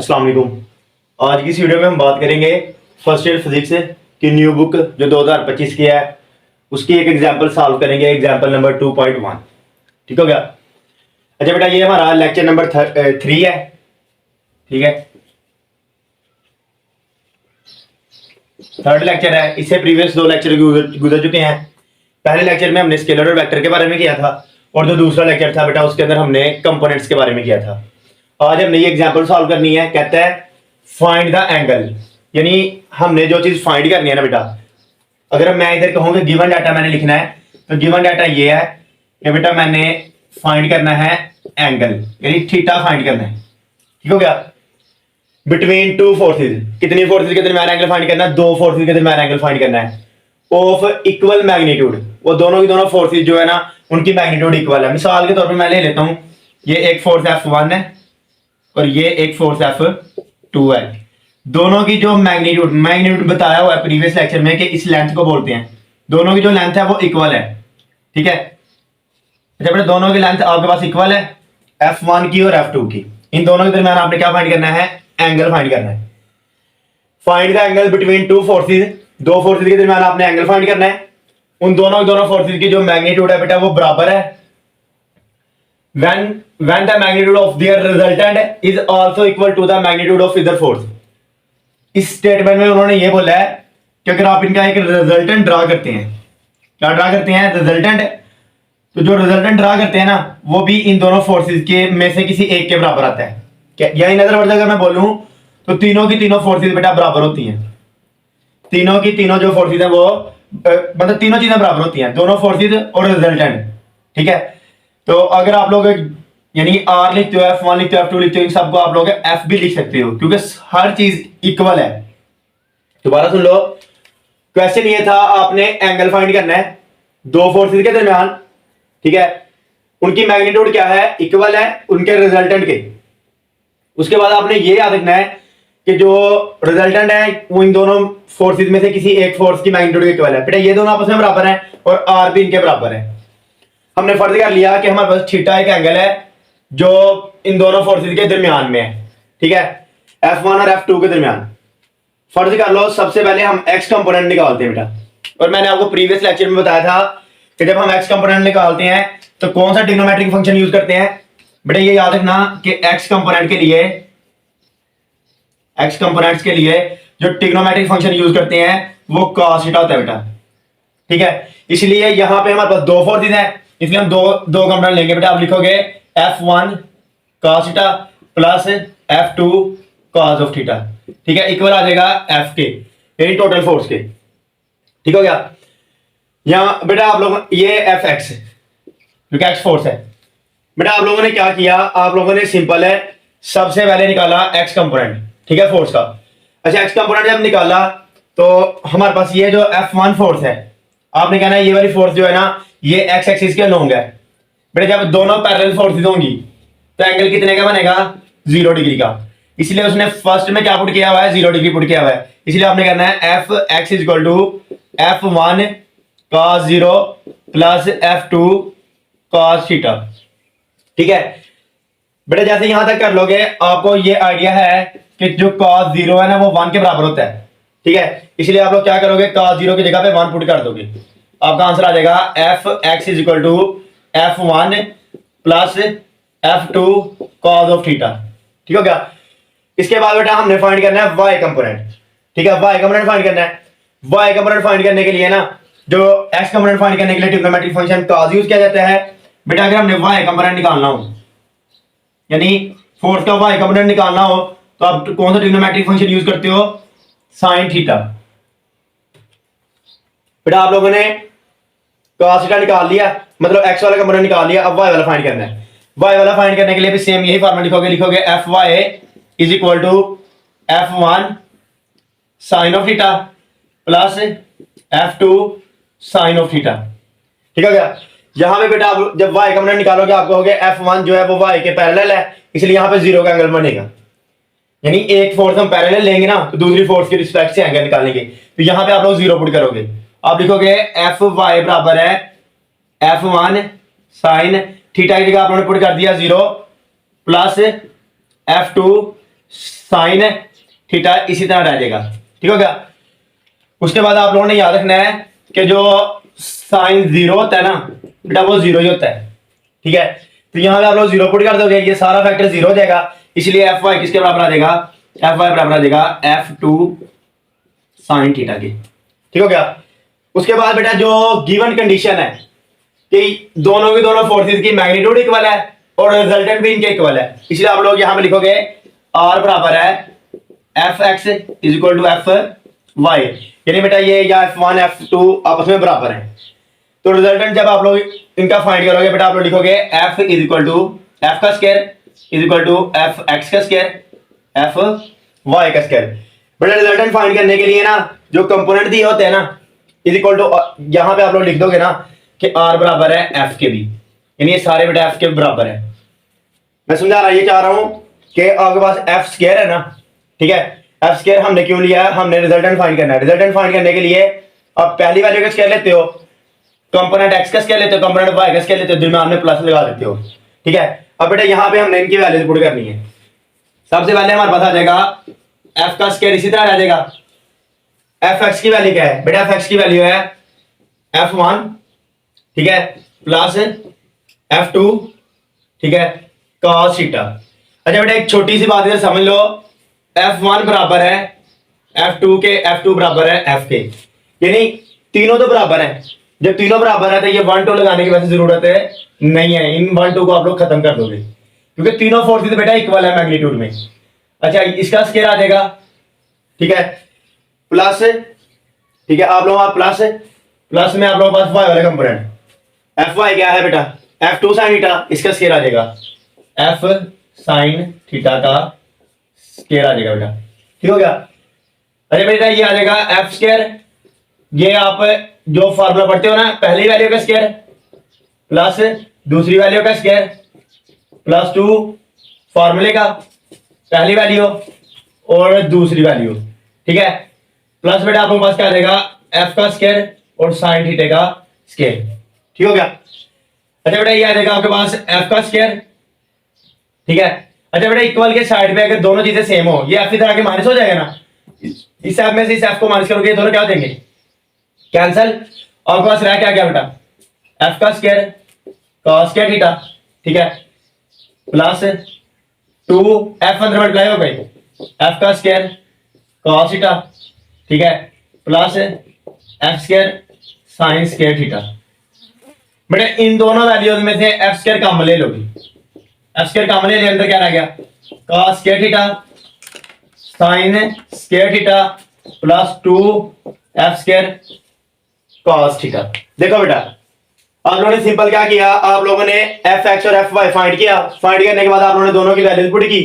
अस्सलाम वालेकुम। आज की इस वीडियो में हम बात करेंगे फर्स्ट ईयर फिजिक्स की न्यू बुक जो 2025 की है उसकी एक एग्जांपल सॉल्व करेंगे, एग्जांपल नंबर 2.1। ठीक हो गया। अच्छा बेटा, ये हमारा लेक्चर नंबर 3 है। ठीक है, थर्ड लेक्चर है। इससे प्रीवियस 2 लेक्चर गुजर चुके हैं। पहले लेक्चर में हमने स्केलर और वेक्टर के बारे में किया था और जो दूसरा लेक्चर था बेटा उसके अंदर हमने कंपोनेंट्स के बारे में किया था। आज हमने ये एग्जांपल सॉल्व करनी है। कहता है फाइंड द एंगल, यानी हमने जो चीज फाइंड करनी है ना बेटा, अगर मैं इधर कहूँ कि गिवन डाटा मैंने लिखना है तो गिवन डाटा ये है कि बेटा मैंने फाइंड करना है एंगल, यानी थीटा फाइंड करना है। ठीक हो गया। बिटवीन टू फोर्सेज, कितनी फोर्सेज के दरमियान एंगल फाइंड करना है? 2 फोर्सेज के दरमियान एंगल फाइंड करना है ऑफ इक्वल मैग्नीट्यूड। वो दोनों की दोनों फोर्सेज जो है ना उनकी मैग्नीट्यूड इक्वल है। मिसाल के तौर पर मैं ले लेता हूं, ये एक फोर्स F1 है और ये एक फोर्स F2 है। दोनों की जो मैग्नीट्यूड बताया हुआ है प्रीवियस लेक्चर में कि इस लेंथ को बोलते हैं, दोनों की जो लेंथ है वो इक्वल है। ठीक है, जब दोनों की लेंथ आपके पास इक्वल है F1 की और F2 की, इन दोनों के दरमियान आपने क्या फाइंड करना है? एंगल फाइंड करना है। Find the angle between two forces, 2 forces के दरमियान आपने एंगल फाइंड करना है। उन दोनों फोर्सेज की जो मैग्नीट्यूड है बेटा वो बराबर है। when the magnitude of their resultant is also equal to the magnitude of either force। इस स्टेटमेंट में उन्होंने ये बोला है कि अगर आप इनका एक रिजल्टेंट ड्रा करते हैं, क्या ड्रा करते हैं? रिजल्टेंट। तो जो रिजल्टेंट ड्रा करते हैं ना वो भी इन दोनों फोर्सेज के में से किसी एक के बराबर आता है। क्या या इन अदर वर्ड्स अगर मैं बोलूं तो तीनों की तीनों फोर्सेज बेटा बराबर होती हैं। तीनों की तीनों जो फोर्सेज हैं वो मतलब तीनों चीजें बराबर होती हैं, दोनों फोर्सेज और रिजल्टेंट। ठीक है, तो अगर आप लोग यानी R लिखते हो, F1 लिखते हो, F2 लिखते हो, इन सबको आप लोग F भी लिख सकते हो क्योंकि हर चीज इक्वल है। दोबारा सुन लो, क्वेश्चन ये था आपने एंगल फाइंड करना है 2 फोर्सेज के दरमियान। ठीक है, उनकी मैग्नीट्यूड क्या है? इक्वल है उनके रिजल्टेंट के। उसके बाद आपने ये याद रखना है कि जो रिजल्टेंट है वो इन दोनों फोर्सेज में से किसी एक फोर्स की मैग्नीट्यूड इक्वल है। बेटा ये दोनों आपस में बराबर है और R भी इनके बराबर है। हमने फर्ज कर लिया कि हमारे पास थीटा एक एंगल है जो इन दोनों फोर्सेज के दरमियान में है। ठीक है, F1 और F2 के दरमियान। फर्ज कर लो सबसे पहले हम x कंपोनेंट निकालते हैं बेटा। और मैंने आपको प्रीवियस लेक्चर में बताया था कि जब हम x कंपोनेंट निकालते हैं तो कौन सा ट्रिग्नोमेट्रिक फंक्शन यूज करते हैं? बेटा ये याद रखना कि x कंपोनेंट के लिए जो ट्रिग्नोमेट्रिक फंक्शन यूज करते हैं वो cos थीटा होता है बेटा। ठीक है, इसलिए यहां पे हमारे पास 2 फोर्सेज हैं, इसलिए हम दो कंपोनेंट लेंगे बेटा। आप लिखोगे F1 cos theta plus F2 cos of theta. ठीक है, इक्वल आ जाएगा F के, यानी टोटल फोर्स के। ठीक हो गया। यहां बेटा आप लोग ये Fx क्योंकि x फोर्स है। बेटा आप लोगों ने क्या किया? आप लोगों ने सिंपल है सबसे पहले निकाला x कंपोनेंट। ठीक है, फोर्स का। अच्छा, x कंपोनेंट जब निकाला तो हमारे पास ये जो F1 फोर्स है, आपने कहना है ये वाली फोर्स जो है ना ये x एक्सिस के लॉन्ग है। बेटा जब दोनों पैरेलल फोर्सेज होंगी तो एंगल कितने का बनेगा? 0 डिग्री का। इसलिए उसने फर्स्ट में क्या पुट किया हुआ है? 0 डिग्री पुट किया हुआ है। इसलिए आपने करना है Fx equal to F1 cos 0 plus F2 cos theta. ठीक है बेटा, जैसे यहां तक कर लोगे आपको ये आइडिया है कि जो cos 0 है ना वो 1 के बराबर होता है। ठीक है, इसलिए आप लोग क्या करोगे? cos 0 की जगह पे 1 पुट कर दोगे, आपका आंसर आ जाएगा Fx equal to F1 plus F2 cos of theta. ठीक हो गया। इसके बाद बेटा हमने फाइंड करना है y कंपोनेंट। ठीक है, y कंपोनेंट फाइंड करना है। y कंपोनेंट फाइंड करने के लिए ना जो x कंपोनेंट फाइंड करने के लिए ट्रिग्नोमेट्रिक फंक्शन cos यूज किया जाता है। बेटा अगर हमने y कंपोनेंट निकालना हो यानी फोर्स का y कंपोनेंट निकालना हो तो आप कौन सा ट्रिग्नोमेट्रिक फंक्शन यूज करते हो? sin theta. बेटा आप लोगों ने cos थीटा निकाल लिया, मतलब x वाला कंपोनेंट निकाल लिया। अब y वाला फाइंड करना है। y वाला फाइंड करने के लिए भी सेम यही फार्मूला लिखोगे Fy is equal to F1 sin of theta plus F2 sin of theta. ठीक है क्या? यहां पे बेटा आप जब y कंपोनेंट निकालोगे आप कहोगे F1 जो है वो y के पैरेलल है, इसलिए यहां पे 0 का एंगल बनेगा। यानी एक फोर्स हम पैरेलल लेंगे ना तो दूसरी फोर्स के रिस्पेक्ट से एंगल निकालेंगे। तो यहां पे आप लोग 0 पुट करोगे, आप लिखोगे Fy बराबर है F1 sin थीटा की जगह आप लोगों ने पुट कर दिया 0 प्लस F2 साइन थीटा इसी तरह रह जाएगा। ठीक हो गया। उसके बाद आप लोगों ने याद रखना है कि जो साइन जीरो होता है ना बेटा वो जीरो ही होता है। ठीक है, तो यहां पे आप लोग जीरो पुट कर दोगे, ये सारा फैक्टर जीरो हो जाएगा, इसलिए एफ वाई किसके बराबर आ जाएगा, एफ वाई बराबर आ जाएगा एफ टू साइन थीटा के। ठीक हो गया। उसके बाद बेटा जो गिवन कंडीशन है कि दोनों की दोनों फोर्सेस की मैग्नीट्यूड इक्वल है और रिजल्टेंट भी इनके इक्वल है, इसलिए आप लोग यहां पे लिखोगे आर बराबर है F X is equal to F Y, यानी बेटा ये या एफ वन एफ टू आपस में बराबर है। तो रिजल्टेंट जब आप लोग इनका फाइंड करोगे बेटा आप लोग लिखोगे F is equal to F का square is equal to F X का स्क्वायर एफ वाई का स्क्वायर। बेटा रिजल्टेंट फाइंड करने के लिए ना जो कंपोनेंट दिए होते हैं ना इज इक्वल टू, यहां पे आप लोग लिख दोगे ना कि आर बराबर है एफ के भी, यानी ये सारे बेटा एफ के बराबर है। मैं समझा रहा ये चाह रहा हूं कि आपके पास एफ स्क्वायर है ना, ठीक है, एफ स्क्वायर हमने क्यों लिया है, हमने रिजल्टेंट फाइंड करना है। रिजल्टेंट फाइंड करने के लिए आप पहली वैल्यू का स्क्वायर लेते हो, कंपोनेंट एक्स का स्क्वायर लेते हो, कंपोनेंट वाई का स्क्वायर लेते हो, दरम्यान में प्लस लगा देते हो। ठीक है, अब बेटा यहां पे हमने इनकी वैल्यूज पुट करनी है। सबसे पहले हमारे पास आ जाएगा एफ का स्क्वायर इसी तरह आ जाएगा। एफ एक्स की वैल्यू क्या है बेटा, एफ एक्स की वैल्यू है एफ वन, ठीक है, प्लस एफ टू, ठीक है, cos थीटा। अच्छा बेटा एक छोटी सी बात इधर समझ लो, F1 बराबर है F2 के, F2 बराबर है F के, यानी तीनों तो बराबर है। जब तीनों बराबर है तो ये 1 2 लगाने की वैसे जरूरत है नहीं है, इन 1 2 को आप लोग खत्म कर दोगे क्योंकि तीनों फोर्सेस बेटा इक्वल है मैग्नीट्यूड में। अच्छा इसका स्क्वायर आ जाएगा, ठीक है, प्लस, ठीक है, आप लोग प्लस प्लस में आप लोगों के पास वाई वाला कंपोनेंट एफ वाई क्या है बेटा, एफ टू साइन थीटा, इसका स्क्वायर आ जाएगा एफ साइन थीटा का स्क्वायर आ जाएगा बेटा। ठीक हो गया। अरे बेटा ये आ जाएगा एफ स्क्वायर, ये आप जो फार्मूला पढ़ते हो ना, पहली वैल्यू का स्क्वायर प्लस दूसरी वैल्यू का स्क्वायर प्लस टू फार्मूले का पहली वैल्यू और दूसरी वैल्यू, ठीक है, प्लस बेटा आपके पास क्या आ जाएगा एफ का स्क्वायर और साइन थीटा का स्क्वायर। ठीक हो गया। अच्छा बेटा ये आ जाएगा आपके पास एफ का स्क्वायर, ठीक है। अच्छा बेटा इक्वल के साइड पे अगर दोनों चीजें सेम हो, ये एफ इधर आके माइनस हो जाएगा ना, इस एफ में से इस एफ को माइनस करोगे दोनों क्या हो जाएंगे, कैंसिल। आपके पास रह क्या गया बेटा एफ का स्क्वायर cos स्क्वायर थीटा, ठीक है, प्लस टू एफ अंदर मल्टीप्लाई हो गई एफ का स्क्वायर cos थीटा, ठीक है, plus F square sine square theta. बेटा इन दोनों वैल्यूज में से एफ स्क्वायर कॉमन ले लोगे, एफ स्क्वायर कॉमन ले लिया, अंदर क्या रह गया cos square theta sine square theta plus two F square cos theta. देखो बेटा आप लोगों ने सिंपल क्या किया, आप लोगों ने एफ एक्स और एफ वाई फाइंड किया, फाइंड करने के बाद आप लोगों ने दोनों की वैल्यूज पुट की,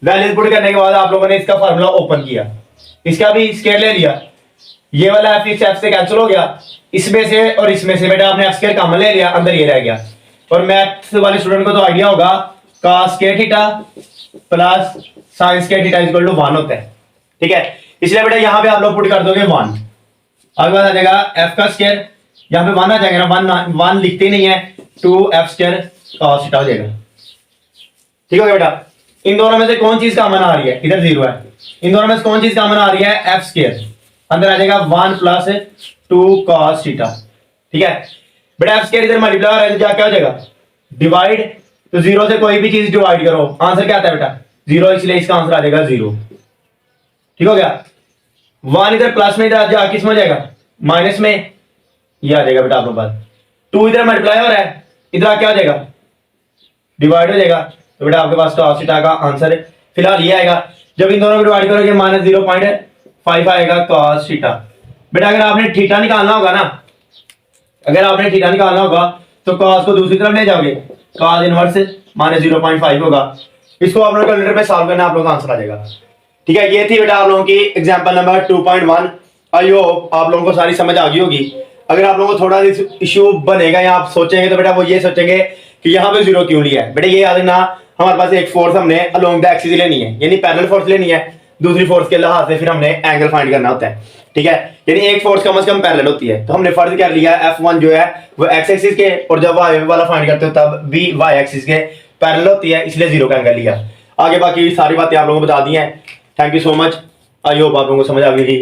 वैल्यूज पुट करने के बाद आप लोगों ने इसका फार्मूला ओपन किया, इसका भी स्क्वायर ले लिया, ये वाला एफ इस एफ से कैंसिल हो गया, इसमें से और इसमें से बेटा आपने एफ स्क्वायर कॉमन ले लिया, अंदर ये रह गया। और मैथ्स वाले स्टूडेंट को तो आइडिया होगा cos square theta plus sin square theta equal to 1 होता है, ठीक है, इसलिए बेटा यहां पे आप लोग पुट कर दोगे 1, आगे बात आ जाएगा f का स्क्वायर, यहां पे 1 आ जाएगा ना, 1 लिखते ही नहीं है, 2f स्क्वायर cos थीटा हो जाएगा। ठीक हो गया बेटा। इन दोनों में से कौन चीज कॉमन आ रही है, इधर 0 है, इन दोनों में से कौन चीज कॉमन आ रही है f स्क्वायर, अंदर आ जाएगा 1 प्लस 2 cos थीटा, ठीक है। बेटा f स्क्वायर इधर मल्टीप्लाई हो रहा है तो क्या हो जाएगा डिवाइड, तो 0 से कोई भी चीज डिवाइड करो आंसर क्या आता है बेटा 0, इसलिए इसका आंसर आ जाएगा 0। ठीक हो गया। 1 इधर प्लस में इधर किस में हो जाएगा माइनस में, ये आ जाएगा बेटा आपके पास 2 इधर मल्टीप्लाई हो रहा है, इधर क्या हो जाएगा डिवाइड हो जाएगा, तो बेटा आपके पास cos थीटा का आंसर फिलहाल ये आएगा। जब इन दोनों को डिवाइड करोगे माइनस 0.5 आएगा cos थीटा। बेटा अगर आपने थीटा निकालना होगा ना, अगर आपने थीटा निकालना होगा तो cos को दूसरी तरफ ले जाओगे, cos इनवर्स माइनस 0.5 होगा, इसको आप लोग कैलकुलेटर पे सॉल्व करना, आप लोगों का आंसर आ जाएगा। ठीक है, ये थी बेटा आप लोगों की एग्जांपल नंबर 2.1। आई होप आप लोगों को सारी समझ आ गई होगी। अगर आप लोगों को थोड़ा इश्यू बनेगा या आप सोचेंगे तो बेटा वो ये सोचेंगे कि यहाँ पे 0 क्यों लिया है। बेटा ये याद रखना, हमारे पास एक फोर्स हमने अलोंग द एक्सिस लेनी है, यानी पैरेलल फोर्स लेनी है, दूसरी फोर्स के लिहाज से फिर हमने एंगल फाइंड करना होता है। ठीक है, यानी एक फोर्स कम से कम पैरेलल होती है, तो हमने फर्ज कर लिया F1 जो है वो एक्स एक्सिस के, और जब y वाला फाइंड करते हो तब भी y एक्सिस के पैरेलल होती है, इसलिए 0 का एंगल लिया। आगे बाकी सारी बातें आप लोगों को बता दी हैं। Thank you so much. I hope आप लोगों को समझ आ गई।